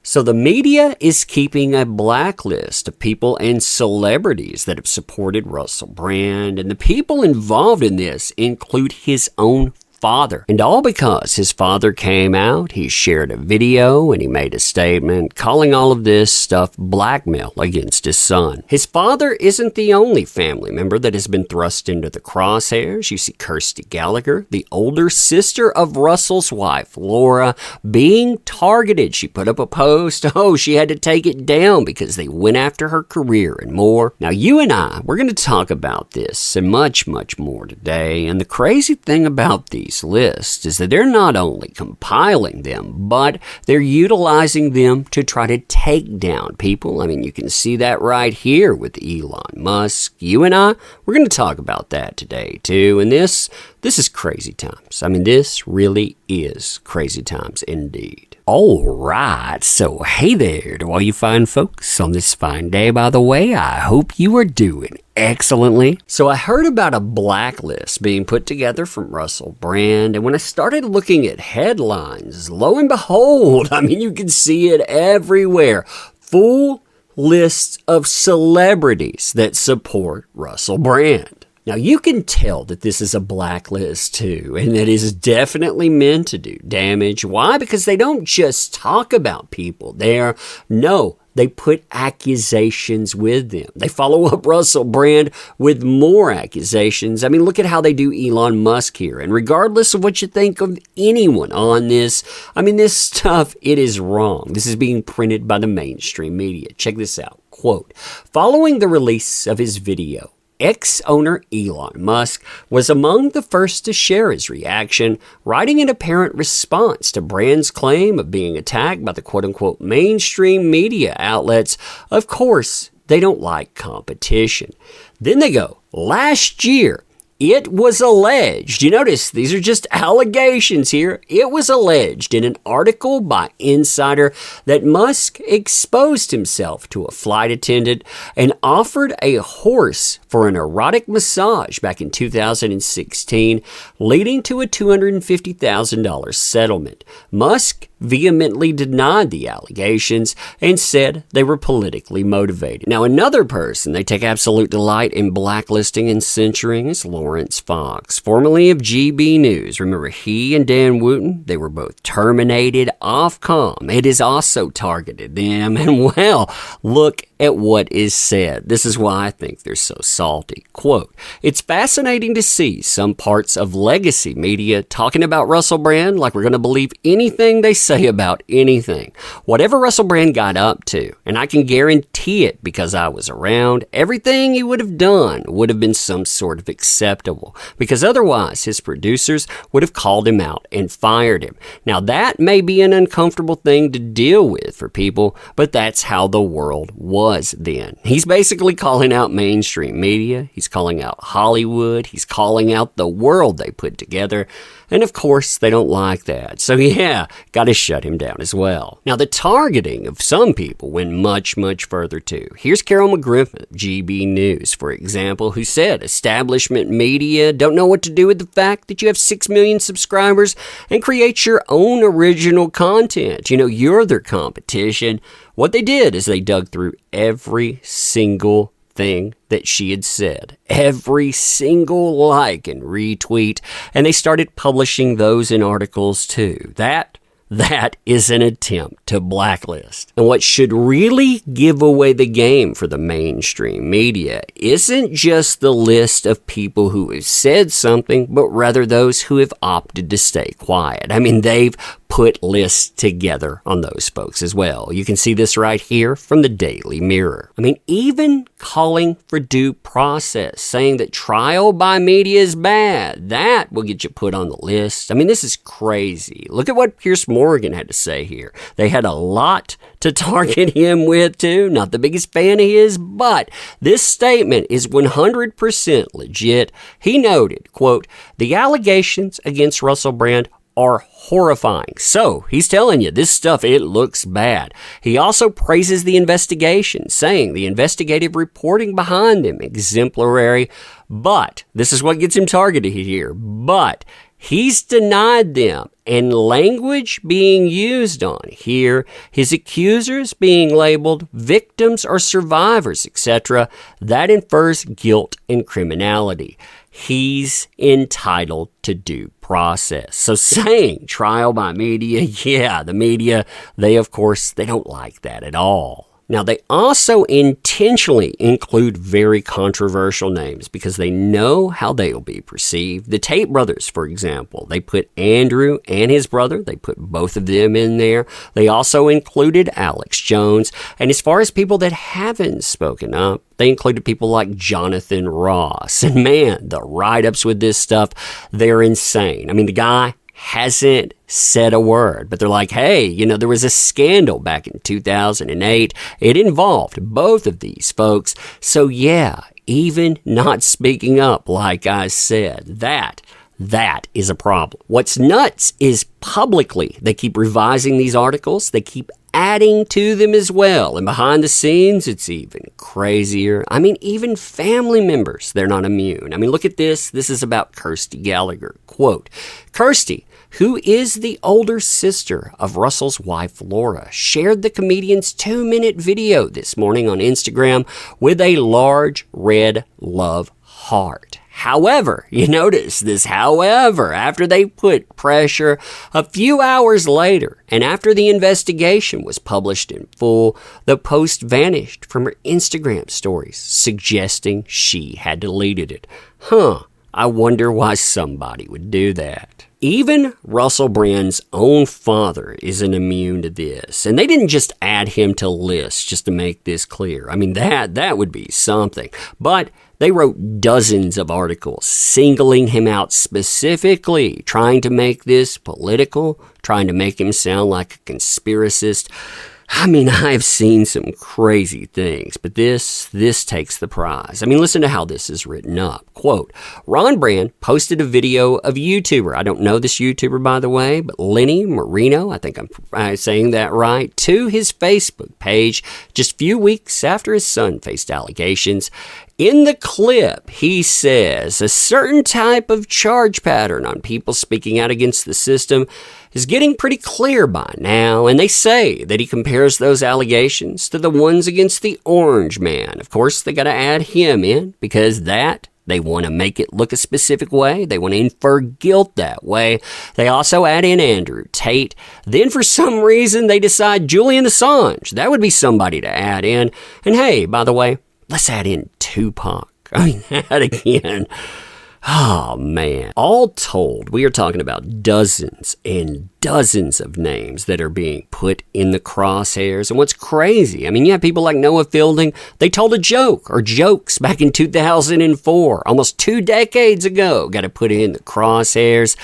So the media is keeping a blacklist of people and celebrities that have supported Russell Brand, and the people involved in this include his own father. And all because his father came out, he shared a video, and he made a statement calling all of this stuff blackmail against his son. His father isn't the only family member that has been thrust into the crosshairs. You see Kirsty Gallagher, the older sister of Russell's wife, Laura, being targeted. She put up a post. Oh, she had to take it down because they went after her career and more. Now, you and we're going to talk about this and much, much more today. And the crazy thing about these lists is that they're not only compiling them, but they're utilizing them to try to take down people. I mean, you can see that right here with Elon Musk. You and we're going to talk about that today too. And this is crazy times. I mean, this really is crazy times indeed. All right, so hey there to all you fine folks on this fine day. By the way, I hope you are doing excellently. So I heard about a blacklist being put together from Russell Brand, and when I started looking at headlines, lo and behold, I mean, you can see it everywhere. Full lists of celebrities that support Russell Brand. Now, you can tell that this is a blacklist too, and that is definitely meant to do damage. Why? Because they don't just talk about people there. No, they put accusations with them. They follow up Russell Brand with more accusations. I mean, look at how they do Elon Musk here. And regardless of what you think of anyone on this, I mean, this stuff, it is wrong. This is being printed by the mainstream media. Check this out. Quote, following the release of his video, ex-owner Elon Musk was among the first to share his reaction, writing an apparent response to Brand's claim of being attacked by the quote-unquote mainstream media outlets. Of course, they don't like competition. Then they go, last year, it was alleged, you notice these are just allegations here. It was alleged in an article by Insider that Musk exposed himself to a flight attendant and offered a horse for an erotic massage back in 2016, leading to a $250,000 settlement. Musk vehemently denied the allegations and said they were politically motivated. Now, another person they take absolute delight in blacklisting and censoring is Lawrence Fox, formerly of GB News. Remember, he and Dan Wooten, they were both terminated. Ofcom, it has also targeted them. And well, look at what is said. This is why I think they're so salty. Quote, it's fascinating to see some parts of legacy media talking about Russell Brand like we're going to believe anything they say about anything. Whatever Russell Brand got up to, and I can guarantee it because I was around, everything he would have done would have been some sort of acceptable, because otherwise his producers would have called him out and fired him. Now that may be an uncomfortable thing to deal with for people, but that's how the world was then. He's basically calling out mainstream media. He's calling out Hollywood. He's calling out the world they put together. And of course, they don't like that. So yeah, got to shut him down as well. Now, the targeting of some people went much, much further too. Here's Carol McGriffin of GB News, for example, who said establishment media don't know what to do with the fact that you have 6 million subscribers and create your own original content. You know, you're their competition. What they did is they dug through every single thing that she had said, every single like and retweet, and they started publishing those in articles too. That is an attempt to blacklist. And what should really give away the game for the mainstream media isn't just the list of people who have said something, but rather those who have opted to stay quiet. I mean, they've put lists together on those folks as well. You can see this right here from the Daily Mirror. I mean, even calling for due process, saying that trial by media is bad, that will get you put on the list. I mean, this is crazy. Look at what Piers Morgan had to say here. They had a lot to target him with too. Not the biggest fan of his, but this statement is 100% legit. He noted, quote, the allegations against Russell Brand are horrifying. So he's telling you this stuff, it looks bad. He also praises the investigation, saying the investigative reporting behind them exemplary. But this is what gets him targeted here. But he's denied them and language being used on here, his accusers being labeled victims or survivors, etc., that infers guilt and criminality. He's entitled to due process. So saying trial by media, yeah, the media, they don't like that at all. Now, they also intentionally include very controversial names because they know how they will be perceived. The Tate brothers, for example, they put Andrew and his brother, they put both of them in there. They also included Alex Jones. And as far as people that haven't spoken up, they included people like Jonathan Ross. And man, the write-ups with this stuff, they're insane. I mean, the guy hasn't said a word, but they're like, hey, there was a scandal back in 2008. It involved both of these folks. So yeah, even not speaking up, like I said, that is a problem. What's nuts is publicly, they keep revising these articles. They keep adding to them as well. And behind the scenes, it's even crazier. I mean, even family members, they're not immune. I mean, look at this. This is about Kirsty Gallagher. Quote, Kirsty, who is the older sister of Russell's wife, Laura, shared the comedian's 2-minute video this morning on Instagram with a large red love heart. However, you notice this, after they put pressure a few hours later and after the investigation was published in full, the post vanished from her Instagram stories, suggesting she had deleted it. I wonder why somebody would do that. Even Russell Brand's own father isn't immune to this. And they didn't just add him to lists just to make this clear. I mean, that would be something. But they wrote dozens of articles singling him out specifically, trying to make this political, trying to make him sound like a conspiracist. I mean, I've seen some crazy things, but this takes the prize. I mean, listen to how this is written up. Quote, Ron Brand posted a video of a YouTuber. I don't know this YouTuber, by the way, but Lenny Marino, I think I'm saying that right, to his Facebook page just a few weeks after his son faced allegations. In the clip, he says a certain type of charge pattern on people speaking out against the system is getting pretty clear by now, and they say that he compares those allegations to the ones against the Orange Man. Of course, they got to add him in because they want to make it look a specific way. They want to infer guilt that way. They also add in Andrew Tate. Then for some reason, they decide Julian Assange. That would be somebody to add in. And hey, by the way, let's add in Tupac. I mean, that again. Oh, man. All told, we are talking about dozens and dozens of names that are being put in the crosshairs. And what's crazy, I mean, you have people like Noah Fielding. They told a joke or jokes back in 2004, almost 2 decades ago, got to put in the crosshairs.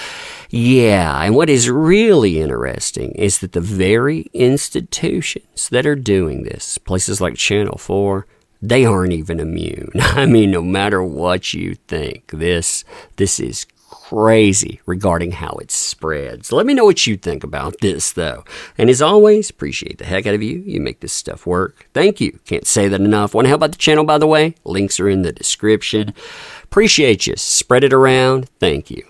Yeah, and what is really interesting is that the very institutions that are doing this, places like Channel 4, they aren't even immune. I mean, no matter what you think, this is crazy regarding how it spreads. Let me know what you think about this, though. And as always, appreciate the heck out of you. You make this stuff work. Thank you. Can't say that enough. Want to help out the channel, by the way? Links are in the description. Appreciate you. Spread it around. Thank you.